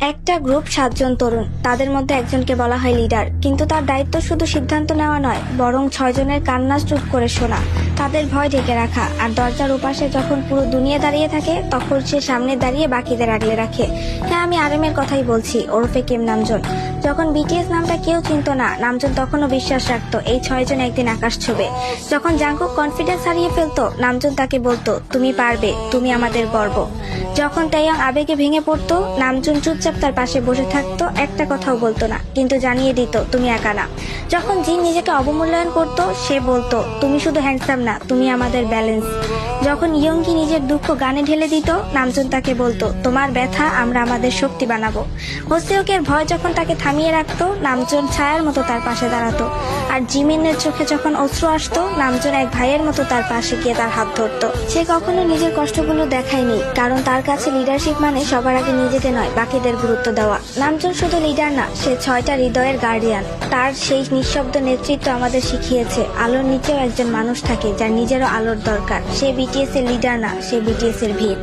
একটা গ্রুপ 7 জন তরুণ, তাদের মধ্যে একজনকে বলা হয় লিডার, কিন্তু তার দায়িত্ব শুধু সিদ্ধান্ত নেওয়া নয়, বরং 6 জনের কান্না চুপ করে শোনা, তাদের ভয় ঢেকে রাখা, আর দরজার ওপাশে যখন পুরো দুনিয়া দাঁড়িয়ে থাকে তখন সে সামনে দাঁড়িয়ে বাকিদের আগলে রাখে। হ্যাঁ, আমি আরএমের কথাই বলছি, ওরফে কিম নামজুন। যখন বিটিএস নামটা কেউ চিনত না, নামজুন তখনও বিশ্বাস রাখতো এই 6 জন একদিন আকাশ ছুবে। যখন জাংকুক কনফিডেন্স হারিয়ে ফেলতো, নামজুন তাকে বলতো, তুমি পারবে, তুমি আমাদের গর্ব। যখন তাইয়াং আবেগে ভেঙে পড়তো, নামজুন চুপচাপ তার পাশে বসে থাকতো, একটা কথাও বলতো না, কিন্তু জানিয়ে দিত তুমি একা না। যখন জিন নিজেকে অবমূল্যায়ন করতো, সে বলতো, তুমি শুধু হ্যান্ডসাম না, তুমি আমাদের ব্যালেন্স। যখন ইয়ংকি নিজের দুঃখ গানে ঢেলে দিত, নামজুন তাকে বলতো, তোমার ব্যথা আমরা আমাদের শক্তি বানাবো। হোসেওকের ভয় যখন তাকে থামিয়ে রাখতো, নামজুন ছায়ার মতো তার পাশে দাঁড়াতো। আর জিমিনের চোখে যখন অশ্রু আসতো, নামজুন এক ভাইয়ের মতো তার পাশে গিয়ে তার হাত ধরতো। সে কখনো নিজের কষ্টগুলো দেখায়নি, কারণ তার কাছে লিডারশিপ মানে সবার আগে নিজেকে নয়, বাকিদের গুরুত্ব দেওয়া। নামজুন শুধু লিডার না, সে 6টা হৃদয়ের গার্ডিয়ান। তার সেই নিঃশব্দ নেতৃত্ব আমাদের শিখিয়েছে আলোর নিচেও একজন মানুষ থাকে যার নিজেরও আলোর দরকার। সে বিটিএস এর লিডার না, সে বিটিএস এর ভিত।